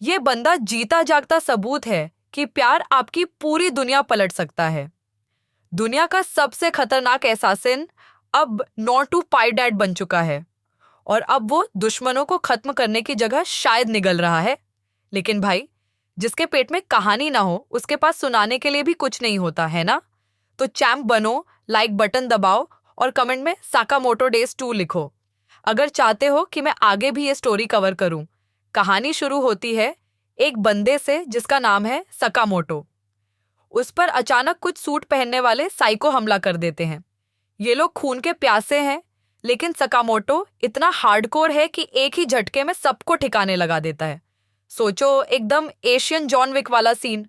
ये बंदा जीता जागता सबूत है कि प्यार आपकी पूरी दुनिया पलट सकता है। दुनिया का सबसे खतरनाक एसासिन अब नॉट टू पाई डैड बन चुका है और अब वो दुश्मनों को खत्म करने की जगह शायद निगल रहा है। लेकिन भाई, जिसके पेट में कहानी ना हो उसके पास सुनाने के लिए भी कुछ नहीं होता है ना। तो चैम्प बनो, लाइक बटन दबाओ और कमेंट में साकामोटो डेज 2 लिखो अगर चाहते हो कि मैं आगे भी ये स्टोरी कवर करूं। कहानी शुरू होती है एक बंदे से जिसका नाम है सकामोटो। उस पर अचानक कुछ सूट पहनने वाले साइको हमला कर देते हैं। ये लोग खून के प्यासे हैं, लेकिन सकामोटो इतना हार्डकोर है कि एक ही झटके में सबको ठिकाने लगा देता है। सोचो, एकदम एशियन जॉन विक वाला सीन।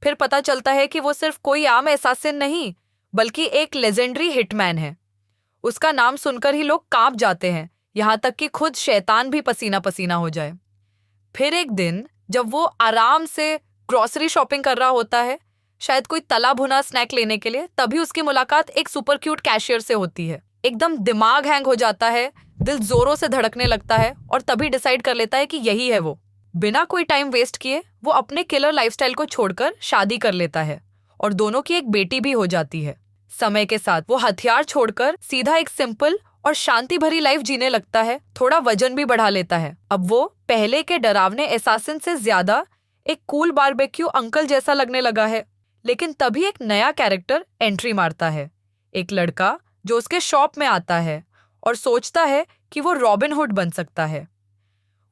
फिर पता चलता है कि वो सिर्फ कोई आम एसासिन नहीं, बल्कि एक लेजेंडरी हिटमैन है। उसका नाम सुनकर ही लोग कांप जाते हैं, यहाँ तक कि खुद शैतान भी पसीना पसीना हो जाए। फिर एक दिन जब वो आराम से ग्रोसरी शॉपिंग कर रहा होता है, शायद कोई तला भुना स्नैक लेने के लिए, तभी उसकी मुलाकात एक सुपर क्यूट कैशियर से होती है। एकदम दिमाग हैंग हो जाता है, दिल जोरों से धड़कने लगता है और तभी डिसाइड कर लेता है कि यही है वो। बिना कोई टाइम वेस्ट किए वो अपने किलर लाइफस्टाइल को छोड़कर शादी कर लेता है और दोनों की एक बेटी भी हो जाती है। समय के साथ वो हथियार छोड़कर सीधा एक सिंपल और शांति भरी लाइफ जीने लगता है। थोड़ा वजन भी बढ़ा लेता है। अब वो पहले के डरावने एसासिन से ज्यादा एक कूल बारबेक्यू अंकल जैसा लगने लगा है। लेकिन तभी एक नया कैरेक्टर एंट्री मारता है, एक लड़का जो उसके शॉप में आता है और सोचता है कि वो रॉबिन हुड बन सकता है।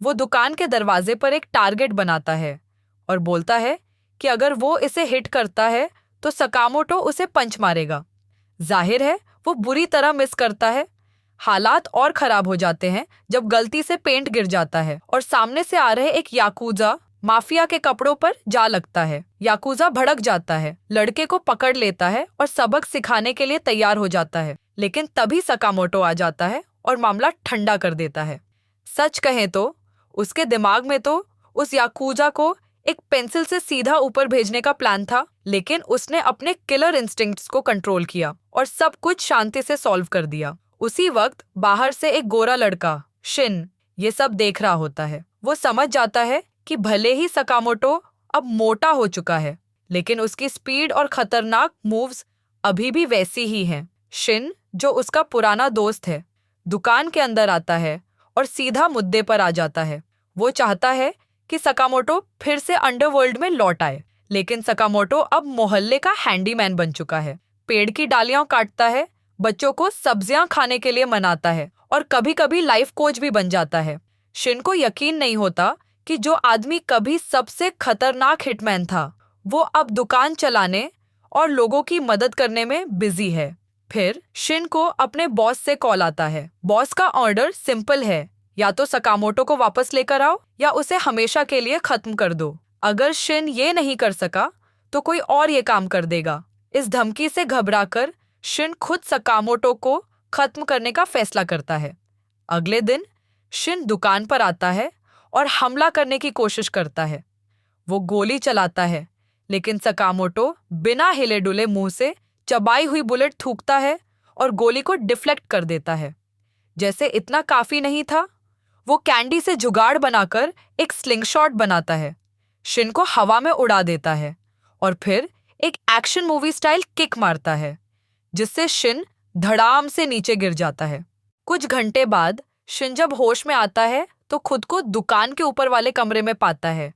वो दुकान के दरवाजे पर एक टारगेट बनाता है और बोलता है कि अगर वो इसे हिट करता है तो सकामोटो उसे पंच मारेगा। जाहिर है वो बुरी तरह मिस करता है। हालात और खराब हो जाते हैं जब गलती से पेंट गिर जाता है और सामने से आ रहे एक याकूजा माफिया के कपड़ों पर जा लगता है। याकूजा भड़क जाता है, लड़के को पकड़ लेता है और सबक सिखाने के लिए तैयार हो जाता है। लेकिन तभी सकामोटो आ जाता है और मामला ठंडा कर देता है। सच कहें तो उसके दिमाग में तो उस याकूजा को एक पेंसिल से सीधा ऊपर भेजने का प्लान था, लेकिन उसने अपने किलर इंस्टिंक्ट्स को कंट्रोल किया और सब कुछ शांति से सॉल्व कर दिया। उसी वक्त बाहर से एक गोरा लड़का शिन ये सब देख रहा होता है। वो समझ जाता है कि भले ही सकामोटो अब मोटा हो चुका है, लेकिन उसकी स्पीड और खतरनाक मूव्स अभी भी वैसी ही हैं। शिन, जो उसका पुराना दोस्त है, दुकान के अंदर आता है और सीधा मुद्दे पर आ जाता है। वो चाहता है कि सकामोटो फिर से अंडरवर्ल्ड में लौट आए, लेकिन सकामोटो अब मोहल्ले का हैंडीमैन बन चुका है। पेड़ की डालियां काटता है, बच्चों को सब्जियां खाने के लिए मनाता है और कभी कभी लाइफ कोच भी बन जाता है। शिन को यकीन नहीं होता कि जो आदमी कभी सबसे खतरनाक हिटमैन था, वो अब दुकान चलाने और लोगों की मदद करने में बिजी है। फिर शिन को अपने बॉस से कॉल आता है। बॉस का ऑर्डर सिंपल है, या तो सकामोटो को वापस लेकर आओ या उसे हमेशा के लिए खत्म कर दो। अगर शिन ये नहीं कर सका तो कोई और ये काम कर देगा। इस धमकी से घबराकर शिन खुद सकामोटो को खत्म करने का फैसला करता है। अगले दिन शिन दुकान पर आता है और हमला करने की कोशिश करता है। वो गोली चलाता है, लेकिन सकामोटो बिना हिले डुले मुंह से चबाई हुई बुलेट थूकता है और गोली को डिफ्लेक्ट कर देता है। जैसे इतना काफी नहीं था, वो कैंडी से जुगाड़ बनाकर एक स्लिंगशॉट बनाता है, शिन को हवा में उड़ा देता है और फिर एक एक्शन मूवी स्टाइल किक मारता है, जिससे शिन धड़ाम से नीचे गिर जाता है। कुछ घंटे बाद शिन जब होश में आता है तो खुद को दुकान के ऊपर वाले कमरे में पाता है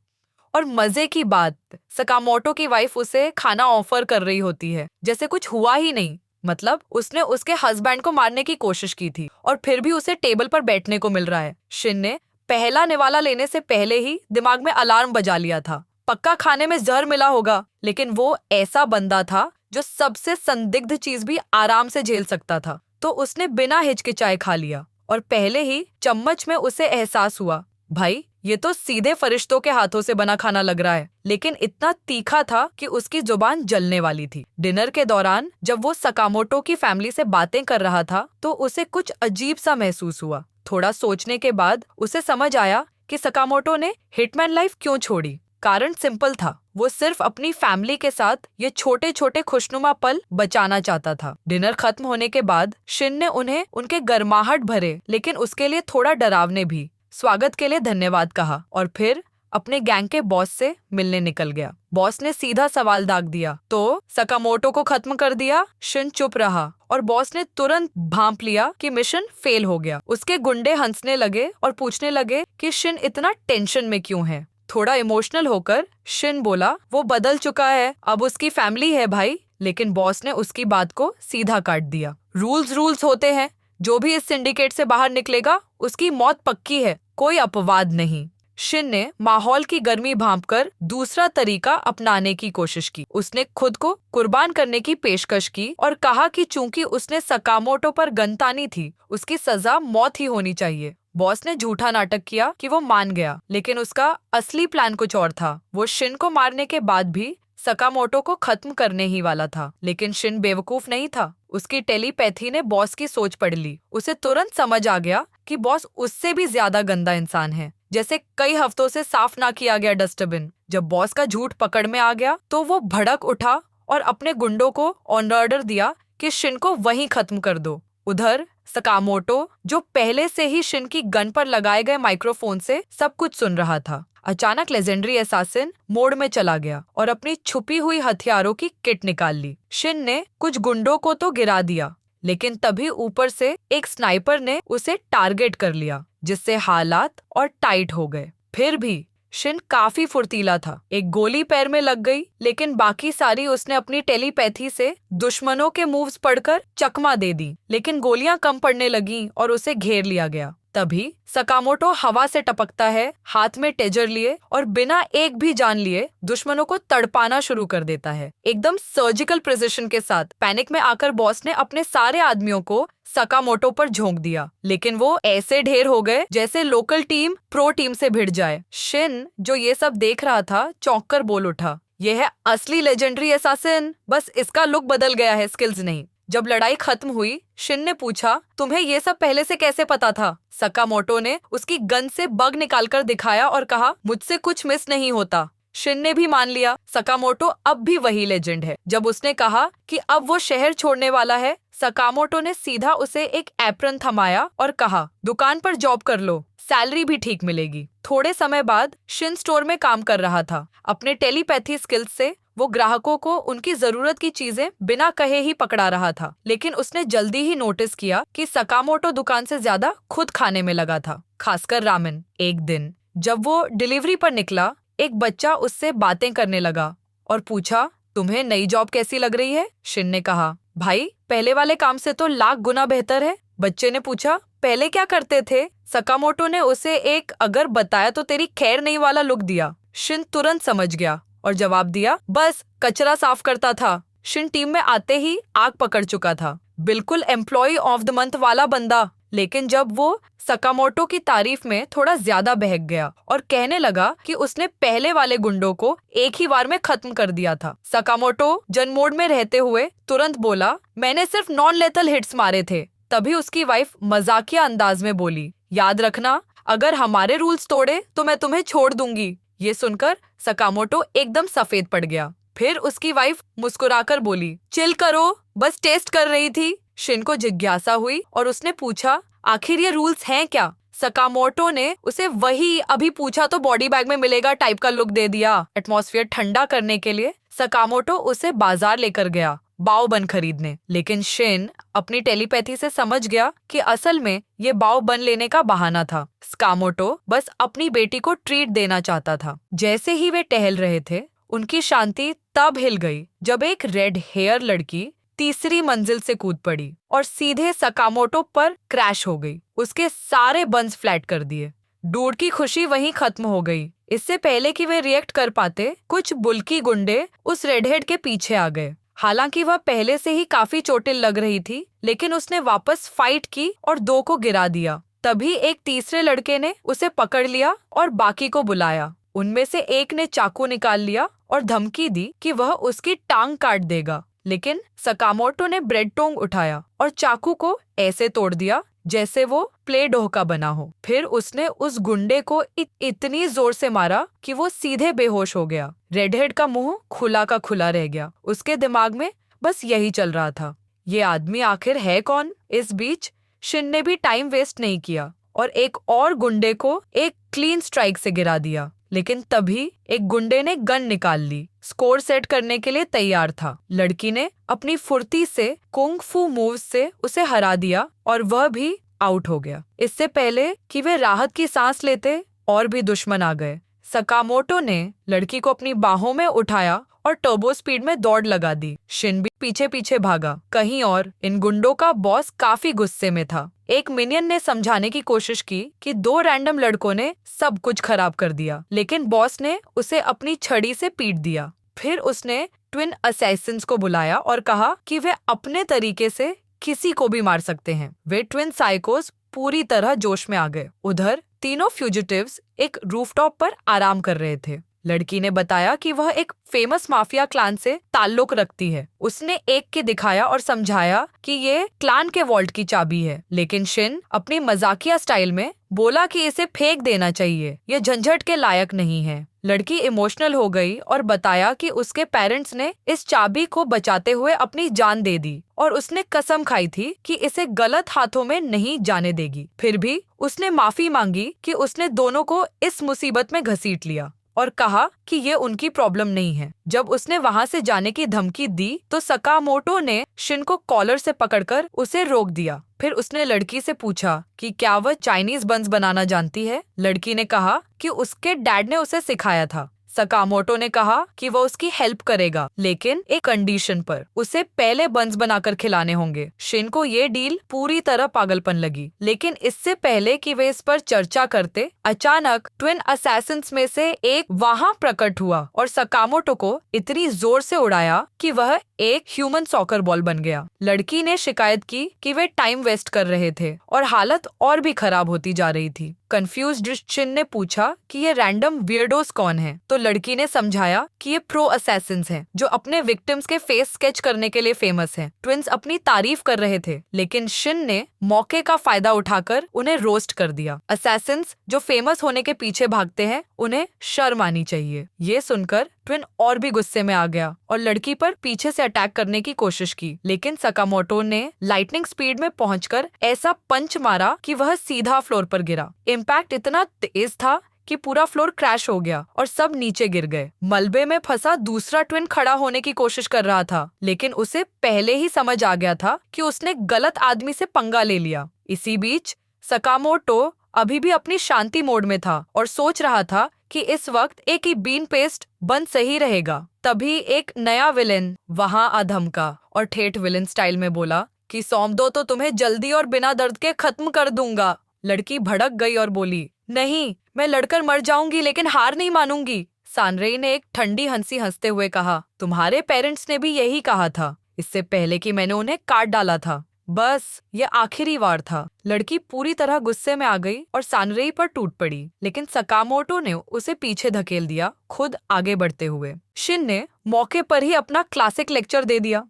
और मजे की बात, सकामोटो की वाइफ उसे खाना ऑफर कर रही होती है, जैसे कुछ हुआ ही नहीं। मतलब उसने उसके हस्बैंड को मारने की कोशिश की थी और फिर भी उसे टेबल पर बैठने को मिल रहा है। शिन ने पहला निवाला लेने से पहले ही दिमाग में अलार्म बजा लिया था, पक्का खाने में जहर मिला होगा। लेकिन वो ऐसा बंदा था जो सबसे संदिग्ध चीज भी आराम से झेल सकता था, तो उसने बिना हिचकिचाए खा लिया और पहले ही चम्मच में उसे एहसास हुआ, भाई ये तो सीधे फरिश्तों के हाथों से बना खाना लग रहा है। लेकिन इतना तीखा था कि उसकी जुबान जलने वाली थी। डिनर के दौरान जब वो सकामोटो की फैमिली से बातें कर रहा था तो उसे कुछ अजीब सा महसूस हुआ। थोड़ा सोचने के बाद उसे समझ आया कि सकामोटो ने हिटमैन लाइफ क्यों छोड़ी। कारण सिंपल था, वो सिर्फ अपनी फैमिली के साथ ये छोटे छोटे खुशनुमा पल बचाना चाहता था। डिनर खत्म होने के बाद शिन ने उन्हें उनके गर्माहट भरे लेकिन उसके लिए थोड़ा डरावने भी स्वागत के लिए धन्यवाद कहा और फिर अपने गैंग के बॉस से मिलने निकल गया। बॉस ने सीधा सवाल दाग दिया, तो सकामोटो को खत्म कर दिया? शिन चुप रहा और बॉस ने तुरंत भांप लिया कि मिशन फेल हो गया। उसके गुंडे हंसने लगे और पूछने लगे कि शिन इतना टेंशन में क्यों है। थोड़ा इमोशनल होकर शिन बोला, वो बदल चुका है, अब उसकी फैमिली है भाई। लेकिन बॉस ने उसकी बात को सीधा काट दिया। रूल्स होते हैं, जो भी इस सिंडिकेट से बाहर निकलेगा उसकी मौत पक्की है, कोई अपवाद नहीं। शिन ने माहौल की गर्मी भांपकर दूसरा तरीका अपनाने की कोशिश की। उसने खुद को कुर्बान करने की पेशकश की और कहा कि चूंकि उसने सकामोटो पर गन तानी थी, उसकी सजा मौत ही होनी चाहिए। बॉस ने झूठा नाटक किया कि वो मान गया, लेकिन उसका असली प्लान कुछ और था। वो शिन को मारने के बाद भी सकामोटो को खत्म करने ही वाला था। लेकिन शिन बेवकूफ नहीं था। उसकी टेलीपैथी ने बॉस की सोच पढ़ ली। उसे तुरंत समझ आ गया कि बॉस उससे भी ज्यादा गंदा इंसान है, जैसे कई हफ्तों से साफ ना किया गया डस्टबिन। जब बॉस का झूठ पकड़ में आ गया तो वो भड़क उठा और अपने गुंडों को ऑर्डर दिया कि शिन को वहीं खत्म कर दो। उधर सकामोटो, जो पहले से ही शिन की गन पर लगाए गए माइक्रोफोन से सब कुछ सुन रहा था, अचानक लेजेंडरी असैसिन मोड में चला गया और अपनी छुपी हुई हथियारों की किट निकाल ली। शिन ने कुछ गुंडों को तो गिरा दिया, लेकिन तभी ऊपर से एक स्नाइपर ने उसे टारगेट कर लिया, जिससे हालात और टाइट हो गए। फिर भी शिन काफी फुर्तीला था। एक गोली पैर में लग गई, लेकिन बाकी सारी उसने अपनी टेलीपैथी से दुश्मनों के मूव्स पढ़कर चकमा दे दी। लेकिन गोलियां कम पड़ने लगीं और उसे घेर लिया गया। तभी सकामोटो हवा से टपकता है, हाथ में टेजर लिए और बिना एक भी जान लिए दुश्मनों को तड़पाना शुरू कर देता है, एकदम सर्जिकल प्रिसिशन के साथ। पैनिक में आकर बॉस ने अपने सारे आदमियों को सकामोटो पर झोंक दिया, लेकिन वो ऐसे ढेर हो गए जैसे लोकल टीम प्रो टीम से भिड़ जाए। शिन, जो ये सब देख रहा था, चौंक कर बोल उठा, यह है असली लेजेंडरी असैसिन, बस इसका लुक बदल गया है, स्किल्स नहीं। जब लड़ाई खत्म हुई, शिन ने पूछा, तुम्हें ये सब पहले से कैसे पता था? सकामोटो ने उसकी गन से बग निकालकर दिखाया और कहा, मुझसे कुछ मिस नहीं होता। शिन ने भी मान लिया, सकामोटो अब भी वही लेजेंड है। जब उसने कहा कि अब वो शहर छोड़ने वाला है, सकामोटो ने सीधा उसे एक एप्रन थमाया और कहा, दुकान पर जॉब कर लो, सैलरी भी ठीक मिलेगी। थोड़े समय बाद शिन स्टोर में काम कर रहा था। अपने टेलीपैथी स्किल्स से वो ग्राहकों को उनकी जरूरत की चीजें बिना कहे ही पकड़ा रहा था। लेकिन उसने जल्दी ही नोटिस किया कि सकामोटो दुकान से ज्यादा खुद खाने में लगा था, खासकर रामेन। एक दिन जब वो डिलीवरी पर निकला, एक बच्चा उससे बातें करने लगा और पूछा, तुम्हें नई जॉब कैसी लग रही है? शिन ने कहा, भाई पहले वाले काम से तो लाख गुना बेहतर है। बच्चे ने पूछा, पहले क्या करते थे? सकामोटो ने उसे एक अगर बताया तो तेरी खैर नहीं वाला लुक दिया। शिन तुरंत समझ गया और जवाब दिया, बस कचरा साफ करता था। शिन टीम में आते ही आग पकड़ चुका था, बिल्कुल एम्प्लॉय ऑफ द मंथ वाला बंदा। लेकिन जब वो सकामोटो की तारीफ में थोड़ा ज्यादा बहक गया और कहने लगा कि उसने पहले वाले गुंडों को एक ही बार में खत्म कर दिया था, सकामोटो जन मोड में रहते हुए तुरंत बोला, मैंने सिर्फ नॉन लेथल हिट्स मारे थे। तभी उसकी वाइफ मजाकिया अंदाज में बोली, याद रखना, अगर हमारे रूल्स तोड़े तो मैं तुम्हें छोड़ दूंगी। ये सुनकर सकामोटो एकदम सफेद पड़ गया। फिर उसकी वाइफ मुस्कुराकर बोली, चिल करो, बस टेस्ट कर रही थी। शिन को जिज्ञासा हुई और उसने पूछा, आखिर ये रूल्स हैं क्या? सकामोटो ने उसे वही अभी पूछा तो बॉडी बैग में मिलेगा टाइप का लुक दे दिया। एटमॉस्फेयर ठंडा करने के लिए सकामोटो उसे बाजार लेकर गया बाओ बन खरीदने। लेकिन शिन अपनी टेलीपैथी से समझ गया कि असल में ये बाओ बन लेने का बहाना था। सकामोटो बस अपनी बेटी को ट्रीट देना चाहता था। जैसे ही वे टहल रहे थे, उनकी शांति तब हिल गई जब एक रेड हेयर लड़की तीसरी मंजिल से कूद पड़ी और सीधे सकामोटो पर क्रैश हो गई। उसके सारे बंस फ्लैट कर दिए। डूड की खुशी वहीं खत्म हो गई। इससे पहले कि वे रिएक्ट कर पाते, कुछ बुल्की गुंडे उस रेडहेड के पीछे आ गए। हालांकि वह पहले से ही काफी चोटिल लग रही थी, लेकिन उसने वापस फाइट की और दो को गिरा दिया। तभी एक तीसरे लड़के ने उसे पकड़ लिया और बाकी को बुलाया। उनमें से एक ने चाकू निकाल लिया और धमकी दी कि वह उसकी टांग काट देगा। लेकिन सकामोटो ने ब्रेड टोंग उठाया और चाकू को ऐसे तोड़ दिया जैसे वो प्ले डोह का बना हो। फिर उसने उस गुंडे को इतनी जोर से मारा कि वो सीधे बेहोश हो गया। रेडहेड का मुंह खुला का खुला रह गया। उसके दिमाग में बस यही चल रहा था, ये आदमी आखिर है कौन? इस बीच शिन ने भी टाइम वेस्ट नहीं किया और एक और गुंडे को एक क्लीन स्ट्राइक से गिरा दिया। लेकिन तभी एक गुंडे ने गन निकाल ली। स्कोर सेट करने के लिए तैयार था। लड़की ने अपनी फुर्ती से कुंग फू मूव्स से उसे हरा दिया और वह भी आउट हो गया। इससे पहले कि वे राहत की सांस लेते, और भी दुश्मन आ गए। सकामोटो ने लड़की को अपनी बाहों में उठाया और टर्बो स्पीड में दौड़ लगा दी। शिन भी पीछे पीछे भागा। कहीं और इन गुंडों का बॉस काफी गुस्से में था। एक मिनियन ने समझाने की कोशिश की कि 2 रैंडम लड़कों ने सब कुछ खराब कर दिया, लेकिन बॉस ने उसे अपनी छड़ी से पीट दिया। फिर उसने ट्विन असैसिन्स को बुलाया और कहा कि वे अपने तरीके से किसी को भी मार सकते हैं। वे ट्विन साइकोस पूरी तरह जोश में आ गए। उधर तीनों फ्यूजिटिव्स एक रूफटॉप पर आराम कर रहे थे। लड़की ने बताया कि वह एक फेमस माफिया क्लान से ताल्लुक रखती है। उसने एक के दिखाया और समझाया कि ये क्लान के वॉल्ट की चाबी है, लेकिन शिन अपनी मजाकिया स्टाइल में बोला कि इसे फेंक देना चाहिए, ये झंझट के लायक नहीं है। लड़की इमोशनल हो गई और बताया कि उसके पेरेंट्स ने इस चाबी को बचाते हुए अपनी जान दे दी और उसने कसम खाई थी कि इसे गलत हाथों में नहीं जाने देगी। फिर भी उसने माफी मांगी कि उसने दोनों को इस मुसीबत में घसीट लिया और कहा कि ये उनकी प्रॉब्लम नहीं है। जब उसने वहां से जाने की धमकी दी तो सकामोटो ने शिन को कॉलर से पकड़कर उसे रोक दिया। फिर उसने लड़की से पूछा कि क्या वह चाइनीज बंस बनाना जानती है। लड़की ने कहा कि उसके डैड ने उसे सिखाया था। सकामोटो ने कहा कि वह उसकी हेल्प करेगा, लेकिन एक कंडीशन पर। उसे पहले बंस बनाकर खिलाने होंगे। शिन को ये डील पूरी तरह पागलपन लगी, लेकिन इससे पहले कि वे इस पर चर्चा करते, अचानक ट्विन असैसिन्स में से एक वहां प्रकट हुआ और सकामोटो को इतनी जोर से उड़ाया कि वह एक ह्यूमन सॉकर बॉल बन गया। लड़की ने शिकायत की कि वे टाइम वेस्ट कर रहे थे और हालत और भी खराब होती जा रही थी। कंफ्यूज्ड शिन ने पूछा कि ये रैंडम वियर्डोस कौन हैं? तो लड़की ने समझाया कि ये प्रो असैसिन्स हैं, जो अपने विक्टिम्स के फेस स्केच करने के लिए फेमस हैं। ट्विंस अपनी तारीफ कर रहे थे, लेकिन शिन ने मौके का फायदा उठाकर उन्हें रोस्ट कर दिया। असैसिन्स जो फेमस होने के पीछे भागते हैं, उन्हें शर्म आनी चाहिए। ये सुनकर ट्विन और भी गुस्से में आ गया और लड़की पर पीछे से अटैक करने की कोशिश की, लेकिन सकामोटो ने लाइटनिंग स्पीड में पहुंचकर ऐसा पंच मारा कि वह सीधा फ्लोर पर गिरा। इम्पैक्ट इतना तेज था कि पूरा फ्लोर क्रैश हो गया और सब नीचे गिर गए। मलबे में फंसा दूसरा ट्विन खड़ा होने की कोशिश कर रहा था, लेकिन उसे पहले ही समझ आ गया था कि उसने गलत आदमी से पंगा ले लिया। इसी बीच सकामोटो अभी भी अपनी शांति मोड में था और सोच रहा था कि इस वक्त एक ही बीन पेस्ट बन सही रहेगा। तभी एक नया विलेन वहां आ धमका और ठेठ विलेन स्टाइल में बोला कि सौंप दो तो तुम्हें जल्दी और बिना दर्द के खत्म कर दूंगा। लड़की भड़क गई और बोली, नहीं, मैं लड़कर मर जाऊंगी लेकिन हार नहीं मानूंगी। सानरेई ने एक ठंडी हंसी हंसते हुए कहा, तुम्हारे पेरेंट्स ने भी यही कहा था, इससे पहले कि मैंने उन्हें काट डाला था। बस ये आखिरी वार था। लड़की पूरी तरह गुस्से में आ गई और सानरेई पर टूट पड़ी, लेकिन सकामोटो ने उसे पीछे धकेल दिया, खुद आगे बढ़ते हुए। शिन ने मौके पर ही अपना क्लासिक लेक्चर दे दिया,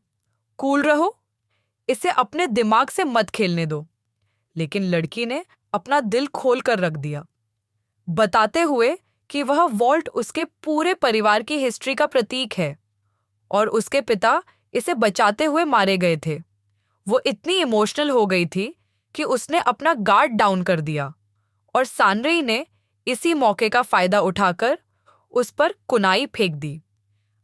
कूल रहो, इसे अपने दिमाग से मत खेलने दो। लेकिन लड़की ने अपना दिल खोल कर रख दिया, बताते हुए कि वह वॉल्ट उसके पूरे परिवार की हिस्ट्री का प्रतीक है और उसके पिता इसे बचाते हुए मारे गए थे। वो इतनी इमोशनल हो गई थी कि उसने अपना गार्ड डाउन कर दिया और सानरेई ने इसी मौके का फायदा उठाकर उस पर कुनाई फेंक दी।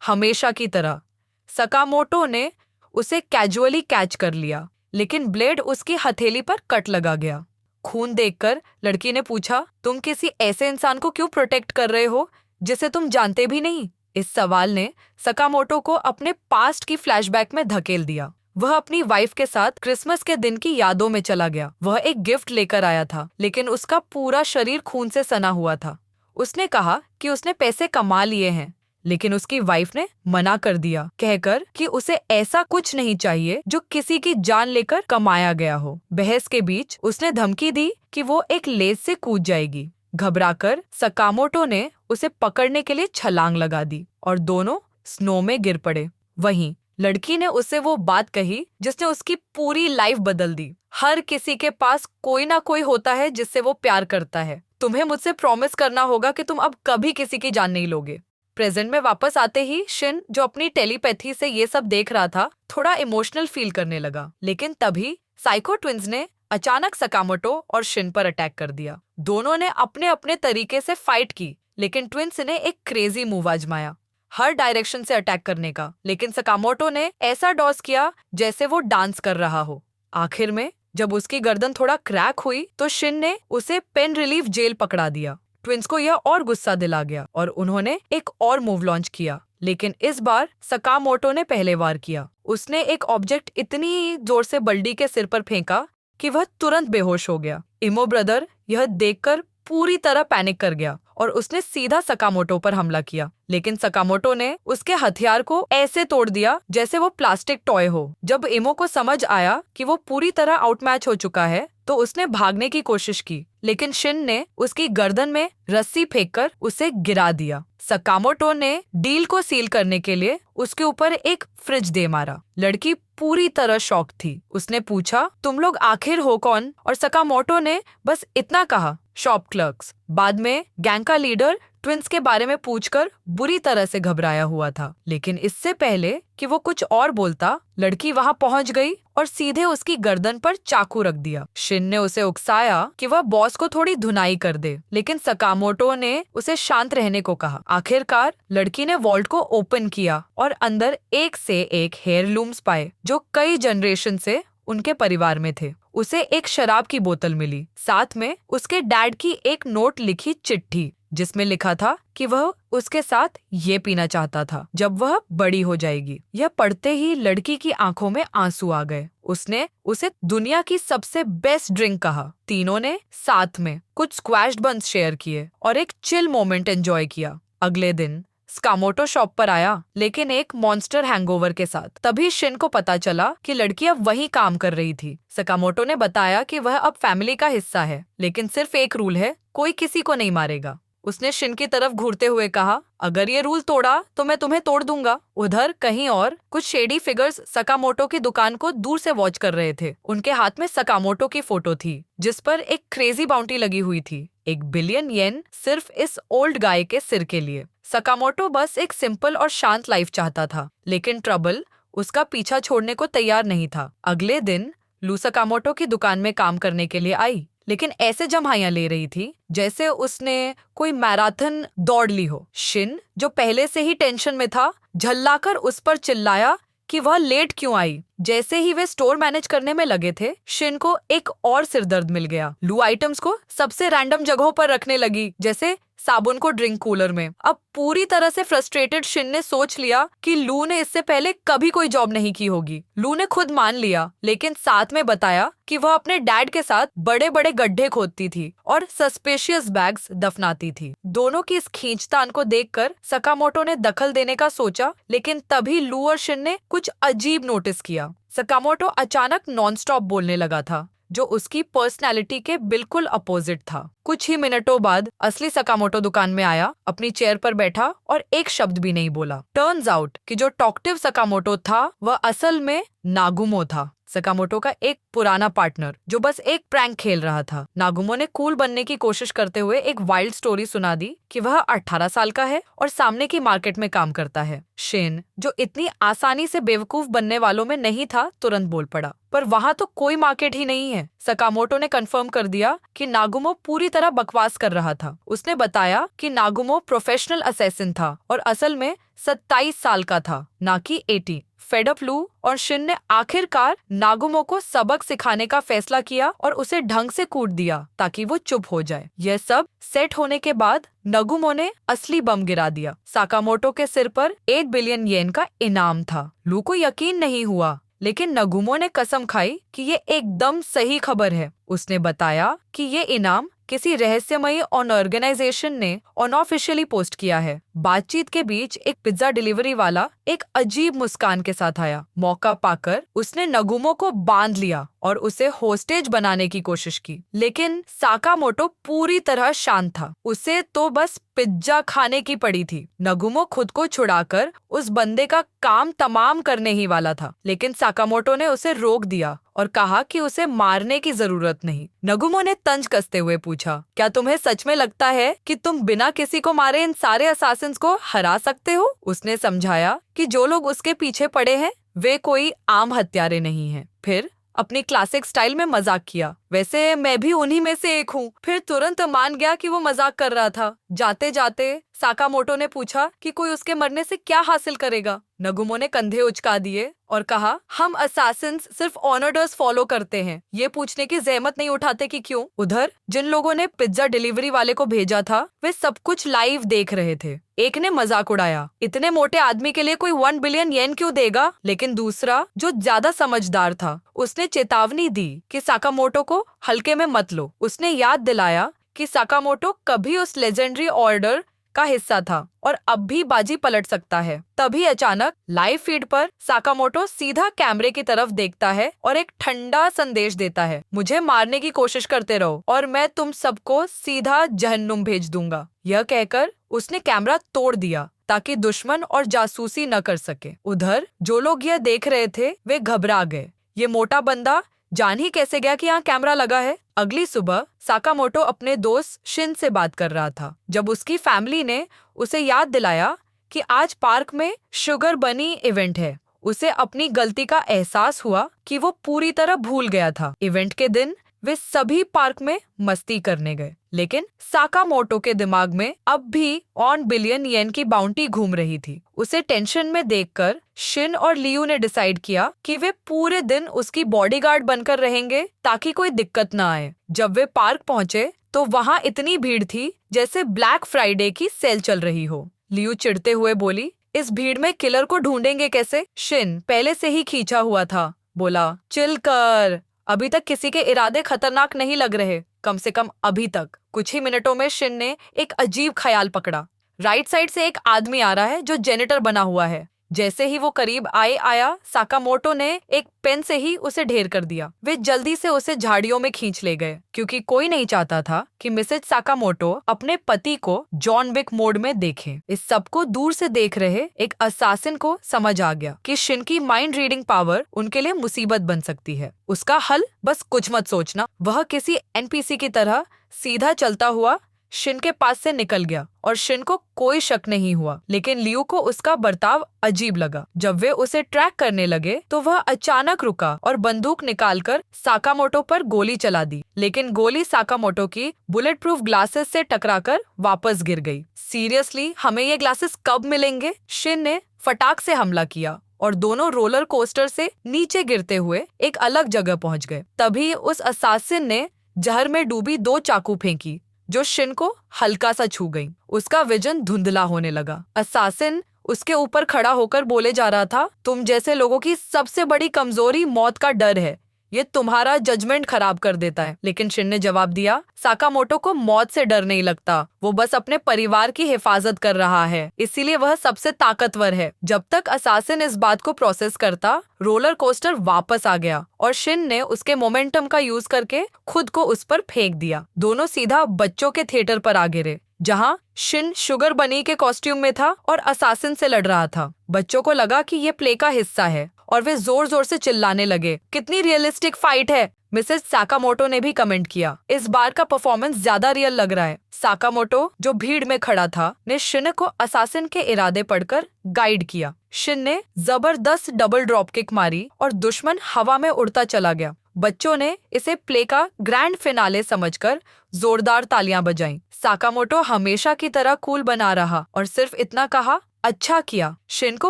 हमेशा की तरह सकामोटो ने उसे कैजुअली कैच कर लिया, लेकिन ब्लेड उसकी हथेली पर कट लगा गया। खून देखकर लड़की ने पूछा, तुम किसी ऐसे इंसान को क्यों प्रोटेक्ट कर रहे हो जिसे तुम जानते भी नहीं? इस सवाल ने सकामोटो को अपने पास्ट की फ्लैशबैक में धकेल दिया। वह अपनी वाइफ के साथ क्रिसमस के दिन की यादों में चला गया। वह एक गिफ्ट लेकर आया था, लेकिन उसका पूरा शरीर खून से सना हुआ था। उसने कहा कि उसने पैसे कमा लिए हैं, लेकिन उसकी वाइफ ने मना कर दिया, कहकर कि उसे ऐसा कुछ नहीं चाहिए जो किसी की जान लेकर कमाया गया हो। बहस के बीच उसने धमकी दी कि वो एक लेज से कूद जाएगी। घबराकर सकामोटो ने उसे पकड़ने के लिए छलांग लगा दी और दोनों स्नो में गिर पड़े। वहीं लड़की ने उसे वो बात कही जिसने उसकी पूरी लाइफ बदल दी। हर किसी के पास कोई ना कोई होता है जिससे वो प्यार करता है। तुम्हें मुझसे प्रॉमिस करना होगा कि तुम अब कभी किसी की जान नहीं लोगे। प्रेजेंट में वापस आते ही शिन, जो अपनी टेलीपैथी से ये सब देख रहा था, थोड़ा इमोशनल फील करने लगा। लेकिन तभी साइको ट्विंस ने अचानक सकामोटो और शिन पर अटैक कर दिया। दोनों ने अपने अपने तरीके से फाइट की, लेकिन ट्विंस ने एक क्रेजी मूव आजमाया, हर डायरेक्शन से अटैक करने का। लेकिन सकामोटो ने ऐसा डॉस किया जैसे वो डांस कर रहा हो। आखिर में जब उसकी गर्दन थोड़ा क्रैक हुई तो शिन ने उसे पेन रिलीफ जेल पकड़ा दिया। ट्विंस को यह और गुस्सा दिला गया और उन्होंने एक और मूव लॉन्च किया, लेकिन इस बार सकामोटो ने पहले वार किया। उसने एक ऑब्जेक्ट इतनी जोर से बल्डी के सिर पर फेंका कि वह तुरंत बेहोश हो गया। इमो ब्रदर यह देखकर पूरी तरह पैनिक कर गया और उसने सीधा सकामोटो पर हमला किया, लेकिन सकामोटो ने उसके हथियार को ऐसे तोड़ दिया जैसे वो प्लास्टिक टॉय हो। जब इमो को समझ आया कि वो पूरी तरह आउटमैच हो चुका है तो उसने भागने की कोशिश की, लेकिन शिन ने उसकी गर्दन में रस्सी फेंककर उसे गिरा दिया। सकामोटो ने डील को सील करने के लिए उसके ऊपर एक फ्रिज दे मारा। लड़की पूरी तरह शॉक थी। उसने पूछा, तुम लोग आखिर हो कौन? और सकामोटो ने बस इतना कहा, शॉप क्लर्क्स। बाद में गैंग का लीडर ट्विंस के बारे में पूछकर बुरी तरह से घबराया हुआ था, लेकिन इससे पहले कि वो कुछ और बोलता, लड़की वहां पहुंच गई और सीधे उसकी गर्दन पर चाकू रख दिया। शिन ने उसे उकसाया कि वह बॉस को थोड़ी धुनाई कर दे, लेकिन सकामोटो ने उसे शांत रहने को कहा। आखिरकार लड़की ने वॉल्ट को ओपन किया और अंदर एक से एक हेयरलूम्स पाए जो कई जनरेशन से उनके परिवार में थे। उसे एक शराब की बोतल मिली, साथ में उसके डैड की एक नोट लिखी चिट्ठी जिसमें लिखा था कि वह उसके साथ ये पीना चाहता था जब वह बड़ी हो जाएगी। यह पढ़ते ही लड़की की आंखों में आंसू आ गए। उसने उसे दुनिया की सबसे बेस्ट ड्रिंक कहा। तीनों ने साथ में कुछ स्क्वैश्ड बन्स शेयर किए और एक चिल मोमेंट एंजॉय किया। अगले दिन सकामोटो शॉप पर आया, लेकिन एक मॉन्स्टर हैंगओवर के साथ। तभी शिन को पता चला कि लड़की अब वहीं काम कर रही थी। सकामोटो ने बताया कि वह अब फैमिली का हिस्सा है, लेकिन सिर्फ एक रूल है, कोई किसी को नहीं मारेगा। उसने शिन की तरफ घूरते हुए कहा, अगर ये रूल तोड़ा तो मैं तुम्हें तोड़ दूंगा। उधर कहीं और कुछ शेडी फिगर्स सकामोटो की दुकान को दूर से वॉच कर रहे थे। उनके हाथ में सकामोटो की फोटो थी जिस पर एक क्रेजी बाउंटी लगी हुई थी, 1 बिलियन येन सिर्फ इस ओल्ड गाय के सिर के लिए। सकामोटो बस एक सिंपल और शांत लाइफ चाहता था, लेकिन ट्रबल उसका पीछा छोड़ने को तैयार नहीं था। अगले दिन लू सकामोटो की दुकान में काम करने के लिए आई, लेकिन ऐसे जम्हाइयां ले रही थी जैसे उसने कोई मैराथन दौड़ ली हो। शिन, जो पहले से ही टेंशन में था, झल्लाकर उस पर चिल्लाया कि वह लेट क्यों आई। जैसे ही वे स्टोर मैनेज करने में लगे थे, शिन को एक और सिरदर्द मिल गया। लू आइटम्स को सबसे रैंडम जगहों पर रखने लगी, जैसे साबुन को ड्रिंक कूलर में। अब पूरी तरह से फ्रस्ट्रेटेड शिन ने सोच लिया कि लू ने इससे पहले कभी कोई जॉब नहीं की होगी। लू ने खुद मान लिया, लेकिन साथ में बताया कि वह अपने डैड के साथ बड़े बड़े गड्ढे खोदती थी और सस्पिशियस बैग्स दफनाती थी। दोनों की इस खींचतान को देखकर सकामोटो ने दखल देने का सोचा, लेकिन तभी लू और शिन ने कुछ अजीब नोटिस किया। सकामोटो अचानक नॉनस्टॉप बोलने लगा था, जो उसकी पर्सनैलिटी के बिल्कुल अपोजिट था। कुछ ही मिनटों बाद असली सकामोटो दुकान में आया, अपनी चेयर पर बैठा और एक शब्द भी नहीं बोला। टर्न्स आउट कि जो टॉकटिव सकामोटो था वह असल में नागुमो था, सकामोटो का एक पुराना पार्टनर जो बस एक प्रैंक खेल रहा था। नागुमो ने कूल बनने की कोशिश करते हुए एक वाइल्ड स्टोरी सुना दी कि वह 18 साल का है और सामने की मार्केट में काम करता है। शिन, जो इतनी आसानी से बेवकूफ बनने वालों में नहीं था, तुरंत बोल पड़ा, पर वहाँ तो कोई मार्केट ही नहीं है। सकामोटो ने कंफर्म कर दिया कि नागुमो पूरी तरह बकवास कर रहा था। उसने बताया कि नागुमो प्रोफेशनल असैसिन था और असल में 27 साल का था, ना कि 80। फेड अप लू और शिन ने आखिरकार नागुमो को सबक सिखाने का फैसला किया और उसे ढंग से कूट दिया ताकि वो चुप हो जाए। यह सब सेट होने के बाद नागुमो ने असली बम गिरा दिया। सकामोटो के सिर पर 8 बिलियन येन का इनाम था। लू को यकीन नहीं हुआ, लेकिन नागुमो ने कसम खाई कि ये एकदम सही खबर है। उसने बताया कि ये इनाम किसी रहस्यमयी ऑर्गेनाइजेशन ने अनऑफिशियली पोस्ट किया है। बातचीत के बीच एक पिज्जा डिलीवरी वाला एक अजीब मुस्कान के साथ आया। मौका पाकर उसने नागुमो को बांध लिया और उसे होस्टेज बनाने की कोशिश की, लेकिन सकामोटो पूरी तरह शांत था। उसे तो बस पिज्जा खाने की पड़ी थी। नागुमो खुद को छुड़ाकर उस बंदे का काम तमाम करने ही वाला था, लेकिन सकामोटो ने उसे रोक दिया और कहा कि उसे मारने की जरूरत नहीं। नागुमो ने तंज कसते हुए पूछा, क्या तुम्हें सच में लगता है कि तुम बिना किसी को मारे इन सारे असासिन्स को हरा सकते हो? उसने समझाया कि जो लोग उसके पीछे पड़े हैं वे कोई आम हत्यारे नहीं हैं। फिर अपनी क्लासिक स्टाइल में मजाक किया, वैसे मैं भी उन्हीं में से एक हूँ। फिर तुरंत मान गया कि वो मजाक कर रहा था। जाते जाते साकामोटो ने पूछा कि कोई उसके मरने से क्या हासिल करेगा। नगुमो ने कंधे उचका दिए और कहा, हम असैसिन्स सिर्फ ऑर्डर्स फॉलो करते हैं, ये पूछने की जहमत नहीं उठाते कि क्यों। उधर जिन लोगों ने पिज्जा डिलीवरी वाले को भेजा था वे सब कुछ लाइव देख रहे थे। एक ने मजाक उड़ाया, इतने मोटे आदमी के लिए कोई 1 बिलियन येन क्यों देगा। लेकिन दूसरा, जो ज्यादा समझदार था, उसने चेतावनी दी कि साकामोटो को हल्के में मत लो। उसने याद दिलाया कि साकामोटो कभी उस लेजेंडरी ऑर्डर का हिस्सा था और अब भी बाजी पलट सकता है। तभी अचानक लाइव फीड पर साकामोटो सीधा कैमरे की तरफ देखता है और एक ठंडा संदेश देता है, मुझे मारने की कोशिश करते रहो और मैं तुम सबको सीधा जहन्नुम भेज दूंगा। यह कहकर उसने कैमरा तोड़ दिया ताकि दुश्मन और जासूसी न कर सके। उधर जो लोग यह देख रहे थे वे घबरा गए। ये मोटा बंदा जान ही कैसे गया कि यहाँ कैमरा लगा है। अगली सुबह साकामोटो अपने दोस्त शिन से बात कर रहा था जब उसकी फैमिली ने उसे याद दिलाया कि आज पार्क में शुगर बनी इवेंट है। उसे अपनी गलती का एहसास हुआ कि वो पूरी तरह भूल गया था। इवेंट के दिन वे सभी पार्क में मस्ती करने गए, लेकिन साकामोटो के दिमाग में अब भी 1 बिलियन येन की बाउंटी घूम रही थी। उसे टेंशन में देखकर शिन और लियू ने डिसाइड किया कि वे पूरे दिन उसकी बॉडीगार्ड बनकर रहेंगे ताकि कोई दिक्कत न आए। जब वे पार्क पहुंचे तो वहां इतनी भीड़ थी जैसे ब्लैक फ्राइडे की सेल चल रही हो। लियू चिढ़ते हुए बोली, इस भीड़ में किलर को ढूंढेंगे कैसे। शिन पहले से ही खींचा हुआ था, बोला, चिल कर, अभी तक किसी के इरादे खतरनाक नहीं लग रहे, कम से कम अभी तक। कुछ ही मिनटों में शिन ने एक अजीब ख्याल पकड़ा। राइट साइड से एक आदमी आ रहा है जो जेनिटर बना हुआ है। जैसे ही वो करीब आया साकामोटो ने एक पेन से ही उसे ढेर कर दिया। वे जल्दी से उसे झाड़ियों में खींच ले गए क्योंकि कोई नहीं चाहता था कि मिसेज साकामोटो अपने पति को जॉन विक मोड में देखे। इस सब को दूर से देख रहे एक असासिन को समझ आ गया कि शिन की माइंड रीडिंग पावर उनके लिए मुसीबत बन सकती है। उसका हल बस कुछ मत सोचना। वह किसी एनपीसी की तरह सीधा चलता हुआ शिन के पास से निकल गया और शिन को कोई शक नहीं हुआ, लेकिन लियू को उसका बर्ताव अजीब लगा। जब वे उसे ट्रैक करने लगे तो वह अचानक रुका और बंदूक निकालकर साकामोटो पर गोली चला दी, लेकिन गोली साकामोटो की बुलेट प्रूफ ग्लासेस से टकराकर वापस गिर गई। सीरियसली, हमें ये ग्लासेस कब मिलेंगे? शिन ने फटाक से हमला किया और दोनों रोलर कोस्टर से नीचे गिरते हुए एक अलग जगह पहुंच गए। तभी उस असासिन ने जहर में डूबी 2 चाकू फेंकी जो शिन को हल्का सा छू गई। उसका विजन धुंधला होने लगा। असासिन उसके ऊपर खड़ा होकर बोले जा रहा था, तुम जैसे लोगों की सबसे बड़ी कमजोरी मौत का डर है, ये तुम्हारा जजमेंट खराब कर देता है। लेकिन शिन ने जवाब दिया, साकामोटो को मौत से डर नहीं लगता, वो बस अपने परिवार की हिफाजत कर रहा है, इसीलिए वह सबसे ताकतवर है। जब तक असासिन इस बात को प्रोसेस करता, रोलर कोस्टर वापस आ गया और शिन ने उसके मोमेंटम का यूज करके खुद को उस पर फेंक दिया। दोनों सीधा बच्चों के थिएटर पर आ गिरे जहाँ शिन शुगर बनी के कॉस्ट्यूम में था और असासिन से लड़ रहा था। बच्चों को लगा कि ये प्ले का हिस्सा है और वे जोर जोर से चिल्लाने लगे, कितनी रियलिस्टिक फाइट है। मिसेस साकामोटो ने भी कमेंट किया, इस बार का परफॉर्मेंस ज्यादा रियल लग रहा है। साकामोटो, जो भीड़ में खड़ा था, ने शिन को असासिन के इरादे पढ़कर गाइड किया। शिन ने जबरदस्त डबल ड्रॉप किक मारी और दुश्मन हवा में उड़ता चला गया। बच्चों ने इसे प्ले का ग्रैंड फिनाले समझकर जोरदार तालियां बजाईं। साकामोटो हमेशा की तरह कूल बना रहा और सिर्फ इतना कहा, अच्छा किया। शिन को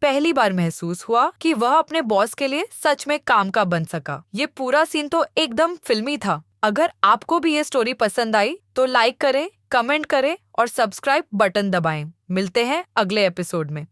पहली बार महसूस हुआ कि वह अपने बॉस के लिए सच में काम का बन सका। ये पूरा सीन तो एकदम फिल्मी था। अगर आपको भी ये स्टोरी पसंद आई तो लाइक करें, कमेंट करें और सब्सक्राइब बटन दबाएं। मिलते हैं अगले एपिसोड में।